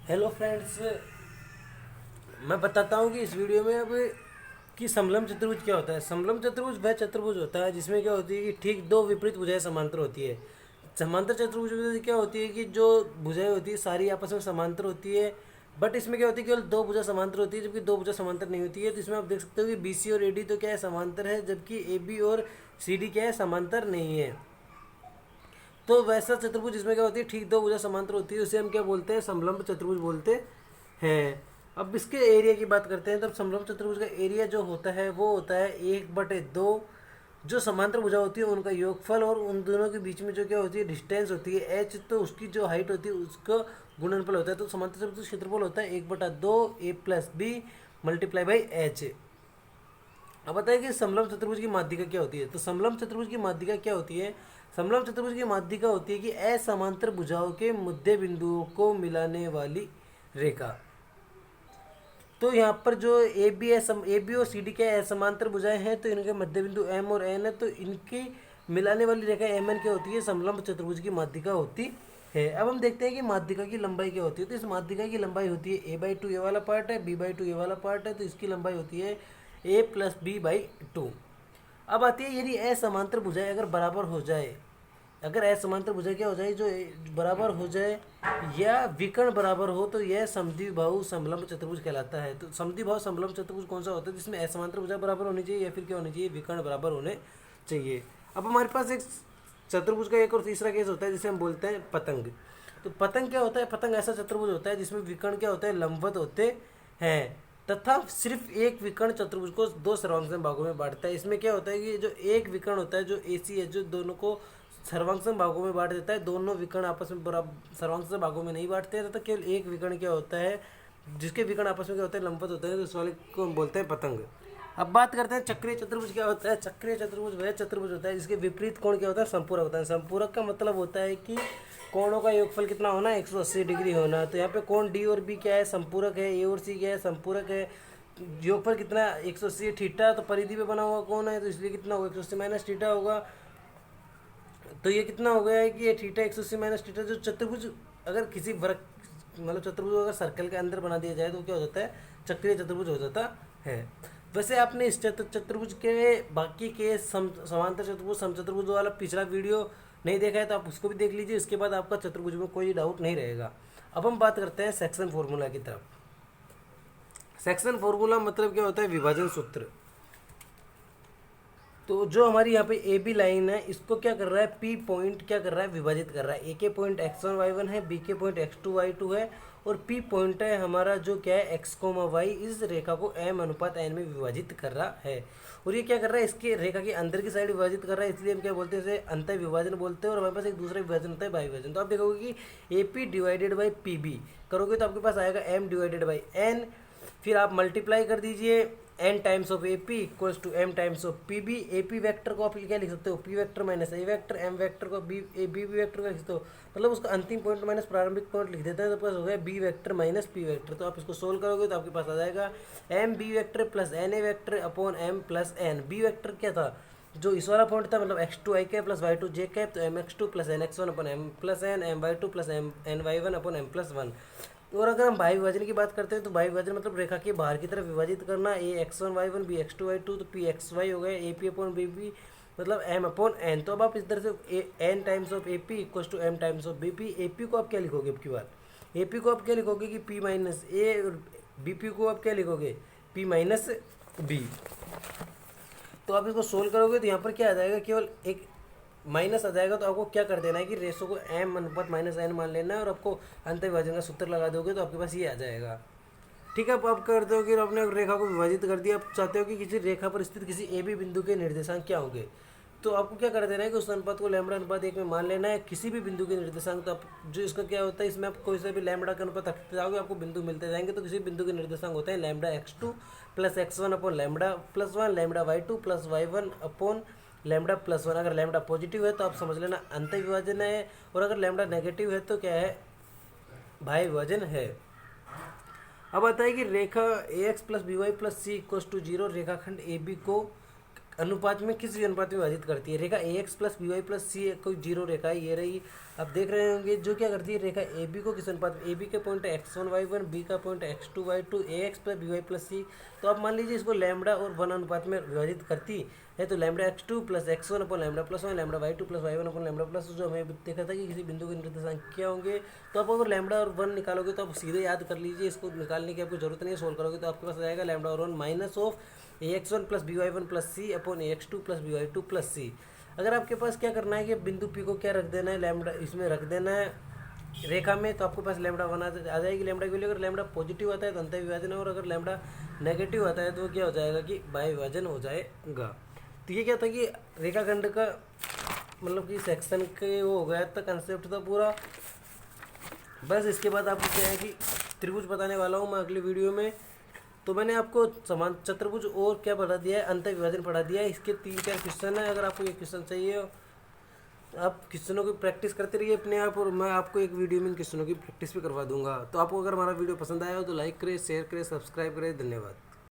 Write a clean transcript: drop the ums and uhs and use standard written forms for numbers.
Hello friends, मैं बताता हूँ कि इस वीडियो में अब कि समलम चतुर्भुज क्या होता है। समलम चतुर्भुज वह चतुर्भुज होता है जिसमें क्या होती है कि ठीक दो विपरीत भुजाएं समांतर होती है। समांतर चतुर्भुज में क्या होती है कि जो भुजाएं होती है सारी आपस में समांतर होती है, बट इसमें क्या होती है केवल दो भुजा समांतर होती है जबकि दो भुजा समांतर नहीं होती है। तो इसमें आप देख सकते हो कि बी सी और ए डी तो क्या है, समांतर है, जबकि ए बी और सी डी क्या है, समांतर नहीं है। तो वैसा चतुर्भुज जिसमें क्या होती है ठीक दो भुजा समांतर होती है उसे हम क्या बोलते हैं, समलंब चतुर्भुज बोलते हैं। अब इसके एरिया की बात करते हैं। तब समलंब चतुर्भुज का एरिया जो होता है वो होता है 1/2 जो समांतर भुजा होती है उनका योगफल, और उन दोनों के बीच में जो क्या होती है डिस्टेंस होती है एच, तो उसकी जो हाइट होती है उसका गुणनफल होता है। तो समांतर चतुर्भुज क्षेत्रफल होता है 1/2 A plus B multiply by H. अब बताइए कि समलंब चतुर्भुज की माध्यिका क्या होती है। तो समलंब चतुर्भुज की माध्यिका क्या होती है। समलंब चतुर्भुज की माध्यिका होती है कि असमांतर भुजाओं के मध्य बिंदुओं को मिलाने वाली रेखा। तो यहाँ पर जो ए बी और सी डी के असमांतर भुजाएं हैं तो इनके मध्य बिंदु एम और एन है, तो इनकी मिलाने वाली रेखा एम एन क्या होती है, समलंब चतुर्भुज की माध्यिका होती है। अब हम देखते हैं कि माध्यिका की लंबाई क्या होती है। तो इस माध्यिका की लंबाई होती है A/2 ये वाला पार्ट है, B/2 ये वाला पार्ट है, तो इसकी लंबाई होती है A+B/2। अब आती है यदि असमांतर भुजाएं अगर बराबर हो जाए, अगर असमांतर भुजा क्या हो जाए, जो बराबर हो जाए या विकर्ण बराबर हो, तो यह समद्विबाहु समलंब चतुर्भुज कहलाता है। तो समद्विबाहु समलंब चतुर्भुज कौन सा होता है, जिसमें असमांतर भुजा बराबर होनी चाहिए या फिर क्या होनी चाहिए, विकर्ण बराबर होने चाहिए। अब हमारे पास एक चतुर्भुज का एक और तीसरा केस होता है जिसे हम बोलते हैं पतंग। तो पतंग क्या होता है, पतंग ऐसा चतुर्भुज होता है जिसमें विकर्ण क्या होते हैं, लंबवत होते हैं, तथा सिर्फ एक विकर्ण चतुर्भुज को दो सर्वांगसम भागों में बांटता है। इसमें क्या होता है कि जो एक विकर्ण होता है जो ए सी है, जो दोनों को सर्वांगसम भागों में बांट देता है, दोनों विकर्ण आपस में बराबर सर्वांगसम भागों में नहीं बांटते हैं, तथा केवल एक विकर्ण क्या होता है जिसके विकर्ण आपस में क्या होते हैं, लंबवत होते हैं, तो उस वाले को हम बोलते हैं पतंग। अब बात करते हैं चक्रीय चतुर्भुज क्या होता है। चक्रीय चतुर्भुज वह चतुर्भुज होता है जिसके विपरीत कोण क्या होता है, संपूरक होता है। संपूरक का मतलब होता है कि कोणों का योगफल कितना होना है, 180 डिग्री होना। तो यहाँ पे कोण डी और बी क्या है, संपूरक है, ए और सी क्या है, संपूरक है। योगफल कितना 180 थीटा, तो परिधि पे बना हुआ कोण है तो इसलिए कितना होगा, 180 माइनस थीटा होगा। तो ये कितना हो गया है कि ये थीटा 180 माइनस थीटा। जो चतुर्भुज अगर किसी वर्ग मतलब चतुर्भुज अगर सर्कल के अंदर बना दिया जाए तो क्या हो जाता है, चक्रीय चतुर्भुज हो जाता है। वैसे आपने इस चतुर्भुज के बाकी के समांतर चतुर्भुज समचतुर्भुज वाला पिछला वीडियो नहीं देखा है तो आप उसको भी देख लीजिए, इसके बाद आपका चतुर्भुज में कोई डाउट नहीं रहेगा। अब हम बात करते हैं सेक्शन फॉर्मूला की तरफ। सेक्शन फॉर्मूला मतलब क्या होता है, विभाजन सूत्र। तो जो हमारी यहाँ पे ए बी लाइन है इसको क्या कर रहा है, पी पॉइंट क्या कर रहा है, विभाजित कर रहा है। ए के पॉइंट x1 y1 है, बी के पॉइंट x2 y2 है, और पी पॉइंट है हमारा जो क्या है x, y। इस रेखा को m/n में विभाजित कर रहा है। और ये क्या कर रहा है, इसके रेखा के अंदर की साइड विभाजित कर रहा है, इसलिए हम क्या बोलते हैं, इसे अंतर विभाजन बोलते हैं। और हमारे पास एक दूसरा विभाजन होता है बाई विभाजन। तो आप देखोगे कि A P divided by P B करोगे तो आपके पास आएगा m/n। फिर आप मल्टीप्लाई कर दीजिए n times of A P equals to m times of P B. A P vector को आप क्या लिख सकते हो, P vector minus A vector, M vector को बी बी वैक्टर को लिख सकते हो, मतलब उसका अंतिम पॉइंट माइनस प्रारंभिक पॉइंट लिख देता है, तो पास हो गया B vector minus P vector. तो आप इसको सोल्व करोगे तो आपके पास आ जाएगा M B vector plus N A vector upon M plus N. B vector क्या था, जो इस वाला पॉइंट था, मतलब x2 i cap plus y2 j cap, तो mx2 प्लस nx1 अपन m plus n, my2 plus ny1 अपन m प्लस 1। और अगर हम भाई विभाजन की बात करते हैं तो भाई विभाजन मतलब रेखा के बाहर की तरफ विभाजित करना, a x1 y1 b x2 y2, तो p xy हो गया, a p upon b p मतलब m अपॉन n। तो अब आप इस तरह से n times of A P equals to m times of B P. A P को आप क्या लिखोगे अब की बार, ए पी को आप क्या लिखोगे कि p माइनस ए, और बी पी को आप क्या लिखोगे, p माइनस बी। तो आप इसको सोल्व करोगे तो यहाँ पर क्या आ जाएगा, केवल एक माइनस आ जाएगा। तो आपको क्या कर देना है कि रेशो को m/n मान लेना है, और आपको अंतर विभाजन का सूत्र लगा दोगे तो आपके पास ये आ जाएगा। ठीक है, अब आप करते हो कि आपने रेखा को विभाजित कर दिया। आप चाहते हो कि किसी रेखा पर स्थित किसी ए बी बिंदु के निर्देशांक क्या होंगे, तो आपको क्या कर देना है कि उस अनुपात को λ/1 में मान लेना है, किसी भी बिंदु के निर्देशांक। तो आप जो इसका क्या होता है, इसमें आप कोई सा भी लैम्बडा का अनुपात रखते जाओगे आपको बिंदु मिलते जाएंगे। तो किसी बिंदु के निर्देशांक होते हैं λ(x2) plus x1 upon λ+1, λ(y2) plus y1 upon λ+1। अगर लैम्बडा पॉजिटिव है तो आप समझ लेना अंतर विभाजन है, और अगर लैम्बडा नेगेटिव है तो क्या है, भाई विभाजन है। अब आता है कि रेखा ax plus B Y plus C equals to 0 रेखाखंड ए बी को अनुपात में किस अनुपात में विभाजित करती है। रेखा A X plus B Y plus C कोई जीरो रेखा है, ये रही। आप देख रहे होंगे जो क्या करती है, रेखा ए बी को किस अनुपात में, ए बी का पॉइंट है X one Y one, B का पॉइंट है X two Y two, A X plus B Y plus C. तो आप मान लीजिए इसको लैम्बडा और वन अनुपात में विभाजित करती है, तो lambda X two plus X one upon lambda plus one, lambda Y two plus Y one upon lambda plus, जो हमें देखा था कि किसी बिंदु के निर्देशांक क्या होंगे। तो आप अगर लैम्बडा और वन निकालोगे तो आप सीधे याद कर लीजिए, इसको निकालने की आपको जरूरत नहीं है। सोल्व करोगे तो आपके पास आ जाएगा लैम्बडा और one minus of A X one plus B Y one plus C upon A X two plus B Y two plus C. अगर आपके पास क्या करना है कि बिंदु पी को क्या रख देना है, लैम्बडा इसमें रख देना है रेखा में, तो आपके पास लैम्बडा वन आ जाएगी। लैम्बडा की वैल्यू अगर लैम्बडा पॉजिटिव आता है तो अंतर विभाजन है, और अगर लैम्बडा नेगेटिव आता है तो क्या हो जाएगा कि बाह्य विभाजन हो जाएगा। तो ये क्या था कि रेखाखंड का मतलब कि सेक्शन के वो हो गया था, कंसेप्ट था पूरा। बस इसके बाद आपको क्या है कि त्रिभुज बताने वाला हूँ मैं अगली वीडियो में। तो मैंने आपको समान चतुर्भुज और क्या पढ़ा दिया है, अंतर विभाजन पढ़ा दिया है। इसके 3-4 क्वेश्चन है, अगर आपको ये क्वेश्चन चाहिए आप क्वेश्चनों की प्रैक्टिस करते रहिए अपने आप, और मैं आपको एक वीडियो में इन क्वेश्चनों की प्रैक्टिस भी करवा दूंगा। तो आपको अगर हमारा वीडियो पसंद आया हो तो लाइक करें, शेयर करें, सब्सक्राइब करें। धन्यवाद।